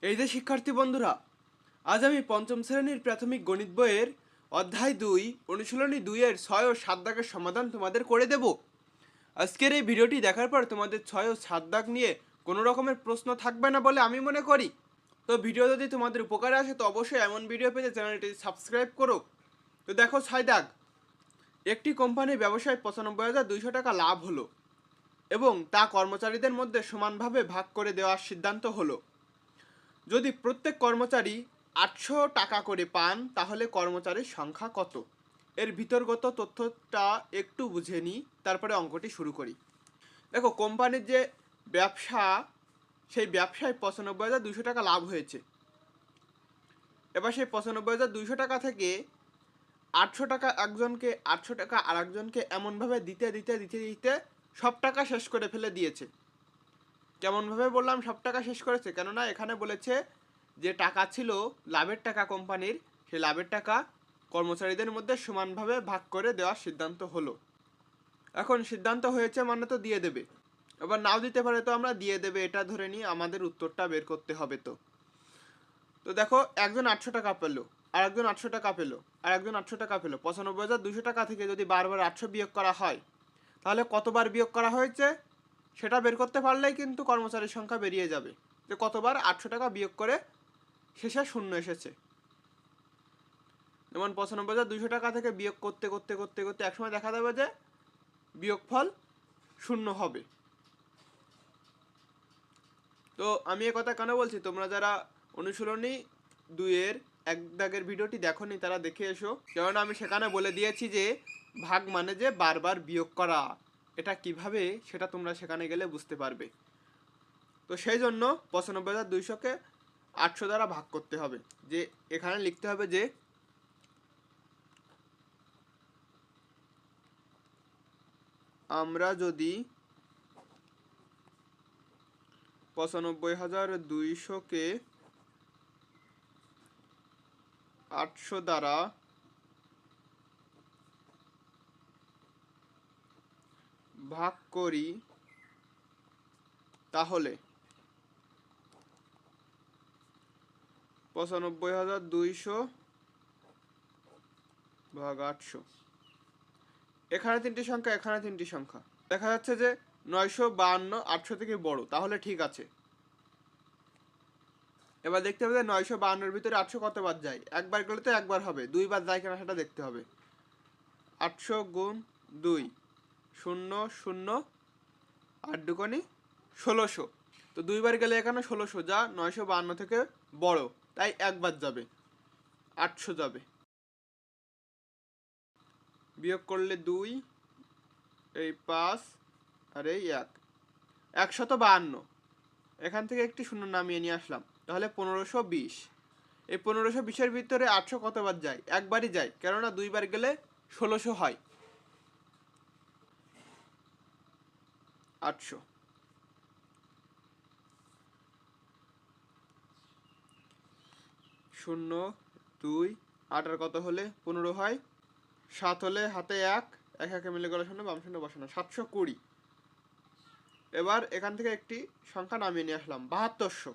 এই যে শিক্ষার্থী বন্ধুরা, আজ আমি পঞ্চম শ্রেণীর প্রাথমিক গণিত বইয়ের অধ্যায় 2 অনুশীলনী 2 এর 6 ও 7 দাগের সমাধান তোমাদের করে দেব। আজকের এই ভিডিওটি দেখার পর তোমাদের 6 ও 7 দাগ নিয়ে কোনো রকমের প্রশ্ন থাকবে না বলে আমি মনে করি। তো ভিডিও যদি তোমাদের উপকারে আসে তো অবশ্যই এমন ভিডিও পেতে চ্যানেলটি সাবস্ক্রাইব করো। তো দেখো 6 দাগ, একটি কোম্পানির ব্যবসায় 95,200 টাকা লাভ হলো এবং তা কর্মচারীদের মধ্যে সমানভাবে ভাগ করে দেওয়ার সিদ্ধান্ত হলো। যদি প্রত্যেক কর্মচারী 800 টাকা করে পান তাহলে কর্মচারীর সংখ্যা কত? এর ভিতরগত তথ্যটা একটু বুঝে নিই, তারপরে অঙ্কটি শুরু করি। দেখো, কোম্পানির যে ব্যবসা, সেই ব্যবসায় 95,200 টাকা লাভ হয়েছে। এবার সেই 95,200 টাকা থেকে 800 টাকা একজনকে, 800 টাকা আর একজনকে এমনভাবে দিতে দিতে দিতে দিতে সব টাকা শেষ করে ফেলে দিয়েছে। কেমনভাবে বললাম সব টাকা শেষ করেছে? কেননা এখানে বলেছে যে টাকা ছিল লাভের টাকা কোম্পানির, সেই লাভের টাকা কর্মচারীদের মধ্যে সমানভাবে ভাগ করে দেওয়ার সিদ্ধান্ত হলো। এখন সিদ্ধান্ত হয়েছে মানে তো দিয়ে দেবে, এবার নাও দিতে পারে, তো আমরা দিয়ে দেবে এটা ধরে নিয়ে আমাদের উত্তরটা বের করতে হবে। তো দেখো, একজন 800 টাকা পেলো, আর একজন 800 টাকা পেলো, আর একজন 800 টাকা পেলো। 95,200 টাকা থেকে যদি বারবার 800 বিয়োগ করা হয় তাহলে কতবার বিয়োগ করা হয়েছে সেটা বের করতে পারলেই কিন্তু কর্মচারীর সংখ্যা বেরিয়ে যাবে, যে কতবার 800 টাকা বিয়োগ করে শেষে শূন্য এসেছে। যেমন 95,200 টাকা থেকে বিয়োগ করতে করতে করতে করতে একসময় দেখা যাবে যে বিয়োগফল শূন্য হবে। তো আমি এ কথা কেন বলছি, তোমরা যারা অনুশীলনী 2 এর 1 দাগের ভিডিওটি দেখোনি তারা দেখে এসো, কারণ আমি সেখানে বলে দিয়েছি যে ভাগ মানে যে বারবার বিয়োগ করা, এটা কিভাবে সেটা তোমরা সেখানে গেলে বুঝতে পারবে। তো সেই জন্য 95,200-কে 800 দ্বারা ভাগ করতে হবে। যে এখানে লিখতে হবে যে আমরা যদি 95,200-কে 800 দ্বারা ভাগ করি তাহলে 95,200 ভাগ 800, এখানে 3টি সংখ্যা, এখানে 3টি সংখ্যা, দেখা যাচ্ছে যে 952 800 থেকে বড়, তাহলে ঠিক আছে। এবার দেখতে হবে যে 952-এর ভিতরে 800 কতবার যায়। একবার গেলে তো একবার হবে, দুইবার যায় কিনা সেটা দেখতে হবে। 800 গুণ 2, 0 0, 8 দুগুণে 1600। তো দুইবার গেলে এখানে 1600, যা 952 থেকে বড়, তাই একবার যাবে, 800 যাবে। বিয়োগ করলে 2, এই 5 আর এই 1, 152। এখান থেকে একটি শূন্য নামিয়ে নিয়ে আসলাম, তাহলে 1520। এই 1520-এর ভিতরে 800 কতবার যায়? একবারই যায়, কেননা দুইবার গেলে 1600 হয়। 800 0 2 8 আর কত হলে 15 হয়, 7 হলে হাতে 1, একে মিলে গেল শূন্য, বাম শূন্য বসানো, 720। এবার এখান থেকে একটি সংখ্যা নামিয়ে নিয়ে আসলাম, 7200।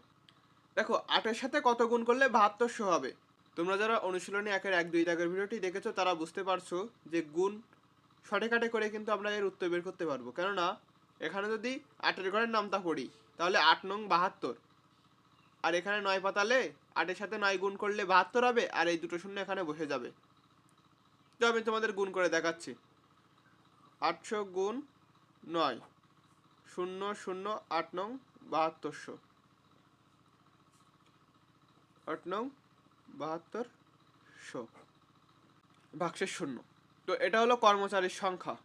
দেখো 8-এর সাথে কত গুণ করলে 7200 হবে? তোমরা যারা অনুশীলনী 1-এর 1-2 দাগের ভিডিওটি দেখেছো তারা বুঝতে পারছো যে গুণ শর্টকাটে করে কিন্তু আমরা এর উত্তর বের করতে পারবো। কেননা এখানে যদি 8-এর ঘরের নামতা পড়ি তাহলে 8 নং 72, আর এখানে 9 পাতালে 8-এর সাথে 9 গুণ করলে 72 হবে, আর এই দুটো শূন্য এখানে বসে যাবে। তো আমি তোমাদের গুণ করে দেখাচ্ছি। 800 গুণ 9, 0 0, 8 নং 7200, 8 নং 7200 ভাগশেষ শূন্য। তো এটা হলো কর্মচারীর সংখ্যা।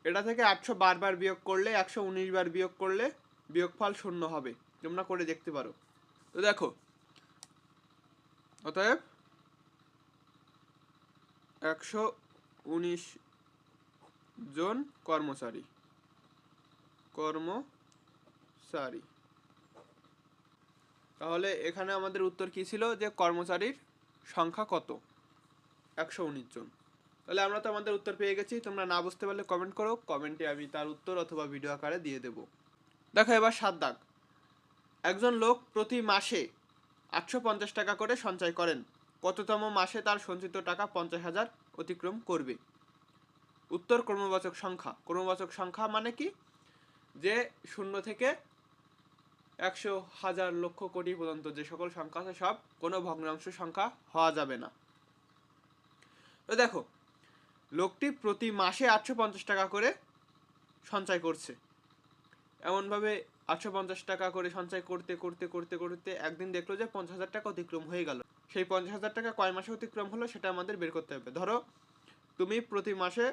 এটা থেকে 800 বারবার বিয়োগ করলে, 119 বার বিয়োগ করলে বিয়োগফল শূন্য হবে। তোমরা করে দেখতে পারো। তো দেখো, অতএব 119 জন কর্মচারী। তাহলে এখানে আমাদের উত্তর কি ছিল, যে কর্মচারীর সংখ্যা কত? 119 জন। তাহলে আমরা তো আমাদের উত্তর পেয়ে গেছি। তোমরা না বুঝতে পারলে কমেন্ট করো, কমেন্টে আমি তার উত্তর অথবা ভিডিও আকারে দিয়ে দেব। দেখো এবার 7 দাগ, একজন লোক প্রতি মাসে 850 টাকা করে সঞ্চয় করেন, কততম মাসে তার সঞ্চিত টাকা 50,000 অতিক্রম করবে? উত্তর ক্রমবাচক সংখ্যা। ক্রমবাচক সংখ্যা মানে কি? যে 0 থেকে 100, 1000, লক্ষ, কোটি পর্যন্ত যে সকল সংখ্যা আছে সব কোনো ভগ্নাংশ সংখ্যা হওয়া যাবে না। তো দেখো, লোকটি প্রতি মাসে 850 টাকা করে সঞ্চয় করছে। এমনভাবে 850 টাকা করে সঞ্চয় করতে করতে করতে করতে একদিন দেখলো যে 50,000 টাকা অতিক্রম হয়ে গেল। সেই 50,000 টাকা কয় মাসে অতিক্রম হলো সেটা আমাদের বের করতে হবে। ধরো তুমি প্রতি মাসে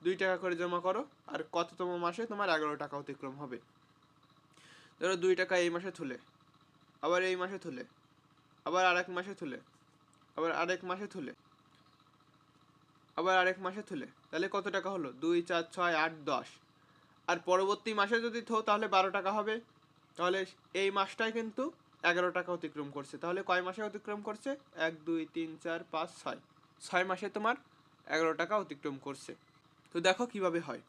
2 টাকা করে জমা করো, আর কততম মাসে তোমার 11 টাকা অতিক্রম হবে। ধরো 2 টাকা এই মাসে তুলে, আবার এই মাসে তুলে, আবার আরেক মাসে তুলে, আবার আরেক মাসে তুলে, আবার আরেক মাসে তুলে, তাহলে কত টাকা হলো? 2, 4, 6, 8, 10। আর পরবর্তী মাসে যদি থো তাহলে 12 টাকা হবে। তাহলে এই মাসটাই কিন্তু 11 টাকা অতিক্রম করছে। তাহলে কয় মাসে অতিক্রম করছে? 1, 2, 3, 4, 5, 6। 6 মাসে তোমার 11 টাকা অতিক্রম করছে। তো দেখো কিভাবে হয়।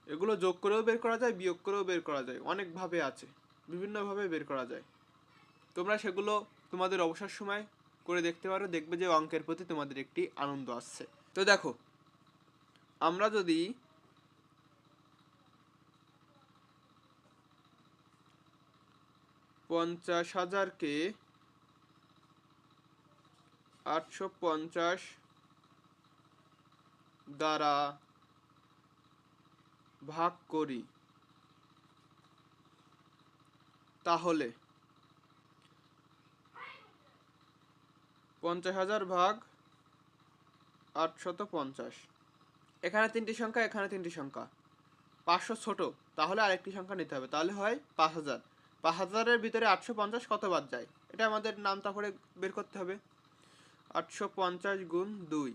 এগুলো যোগ করেও বের করা যায়, বিয়োগ করেও বের করা যায়, অনেকভাবে আছে, বিভিন্নভাবে বের করা যায়। তোমরা সেগুলো তোমাদের অবসর সময় করে দেখতে পারো, দেখবে যে অঙ্কের প্রতি তোমাদের একটি আনন্দ আসছে। তো দেখো, আমরা যদি 50,000-কে 850 দ্বারা ভাগ করি, তাহলে 50,000 ভাগ 850। এখানে 3টি সংখ্যা, এখানে 3টি সংখ্যা। 500 ছোট, তাহলে আরেকটি সংখ্যা নিতে হবে, তাহলে হয় 5,000। 5,000-এর ভিতরে 850 কতবার যায় এটা আমাদের নামতা করে বের করতে হবে। 850 গুণ 2,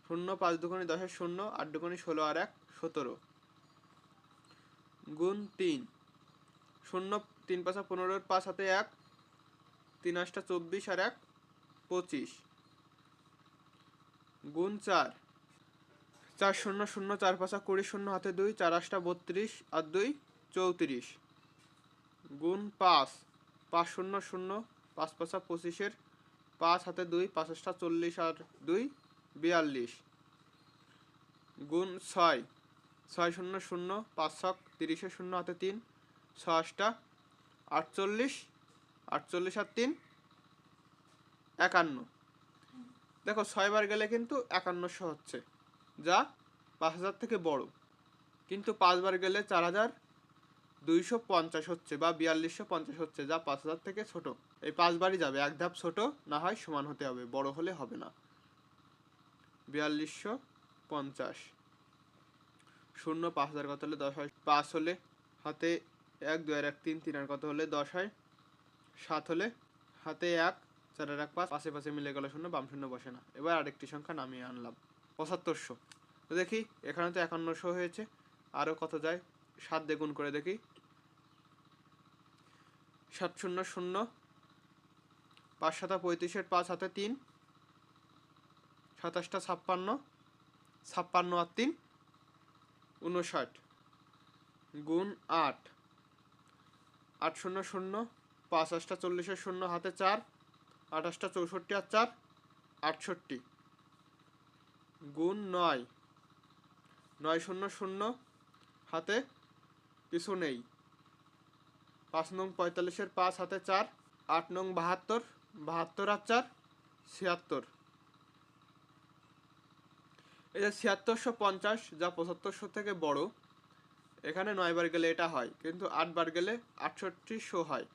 0, 5 দুগুণে 10, 0, 8 দুগুণে 16, আর 1, 17, গুণ 3, 0, 3 5 15, 5 হাতে 1, 3 8 24, আর 1 25, গুণ 4, 4 0 0, 4 5 20, 0 হাতে 2, 4 8 32, আর 2 34, গুণ 5, 5 0 0, 5 5 25, 5 হাতে 2, 5 8 40, আর 2 42, গুণ 6, 6 0 0, 5 6 30, 0 হাতে 3, 6 8 48, 48, আর 3 51। দেখো 6 বার গেলে কিন্তু 5100 হচ্ছে, যা 5,000 থেকে বড়। কিন্তু 5 বার গেলে 4,250 হচ্ছে, বা 4250 হচ্ছে, যা 5,000 থেকে ছোট। এই 5 বারই যাবে, এক ধাপ ছোট না হয় সমান হতে হবে, বড় হলে হবে না। 4250, 0, 5,000 কত হলে 10 হয়? 5 হলে হাতে 1, 2 আর 1 3, 3 আর কত হলে 10 হয়? 7 হলে হাতে 1, 4 আর 1 5, পাশে পাশে মিলে গেল 0, বাম শূন্য বসে না। এবার আরেকটি সংখ্যা নামিয়ে আনলাম, 7500। তো দেখি এখানে তো 5100 হয়েছে, আরও কত যায়? 7 দিয়ে গুণ করে দেখি। 7 0 0, 5 7 35, 5 হাতে 3, 27 56, 56 আর 3 59, গুণ 8, 8 0 0, 5 8 40, 0 হাতে 4, 28 64, আর 4 68, গুণ 9, 9 0 0, হাতে কিছু নেই, 5 নং 45, 5 হাতে 4, 8 নং 72, 72 আর 4 76। এই যে 7650, যা 7500 থেকে বড়, এখানে 9 বার গেলে এটা হয়, কিন্তু 8 বার গেলে 6800 হয়,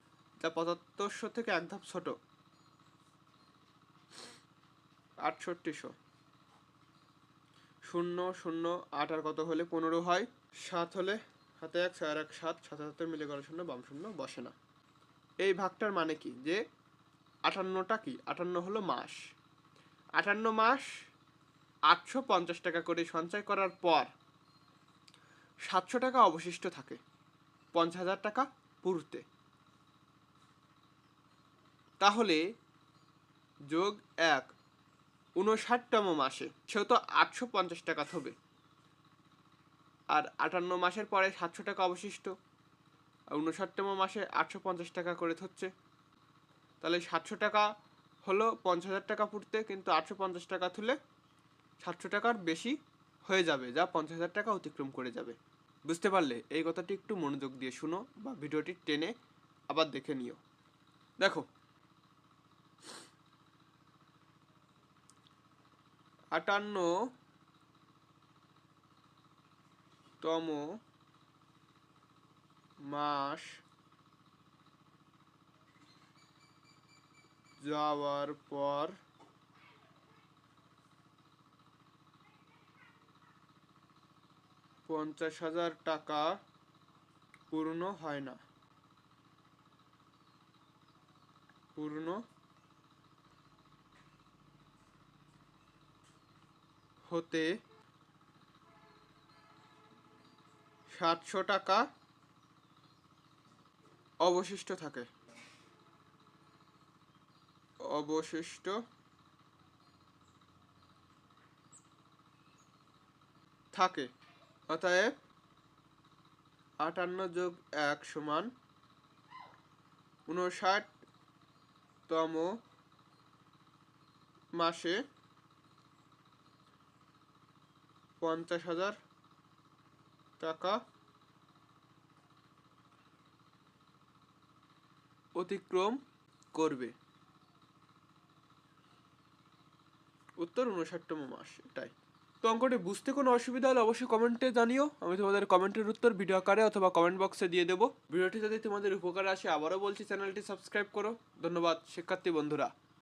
যা 7500 থেকে এক ধাপ ছোট। 6800, 0 0 8 আর কত হলে 15 হয়? 7 হলে হাতে 1, 4 1 7, 7 মিলে গেল 0, বাম শূন্য বসে না। এই ভাগটার মানে কি? যে 58টা কি? 58 হলো মাস। 58 মাস 850 টাকা করে সঞ্চয় করার পর 700 টাকা অবশিষ্ট থাকে 50,000 টাকা পুরতে। তাহলে যোগ 1, 59তম মাসে সেও তো 850 টাকা থবে, আর 58 মাসের পরে 700 টাকা অবশিষ্ট, আর 59তম মাসে 850 টাকা করে হচ্ছে। তাহলে 700 টাকা হলো 50,000 টাকা পুড়তে, কিন্তু 850 টাকা তুলে 700 টাকার বেশি হয়ে যাবে, যা 50,000 টাকা অতিক্রম করে যাবে। বুঝতে পারলে? এই কথাটি একটু মনোযোগ দিয়ে শুনো বা ভিডিওটি টেনে আবার দেখে নিও। দেখো, 58তম মাস যাওয়ার পর 50,000 টাকা পূর্ণ হয় না, পূর্ণ হতে 700 টাকা অবশিষ্ট থাকে, অবশিষ্ট থাকে। অতএব 58 যোগ 1 সমান 59তম মাসে 50,000 টাকা অতিক্রম করবে। উত্তর 59তম মাস। এটাই তো। অঙ্কটি বুঝতে কোনো অসুবিধা হলে অবশ্যই কমেন্টে জানিও, আমি তোমাদের কমেন্টের উত্তর ভিডিও আকারে অথবা কমেন্ট বক্সে দিয়ে দেবো। ভিডিওটি যদি তোমাদের উপকারে আসে, আবারও বলছি চ্যানেলটি সাবস্ক্রাইব করো। ধন্যবাদ শিক্ষার্থী বন্ধুরা।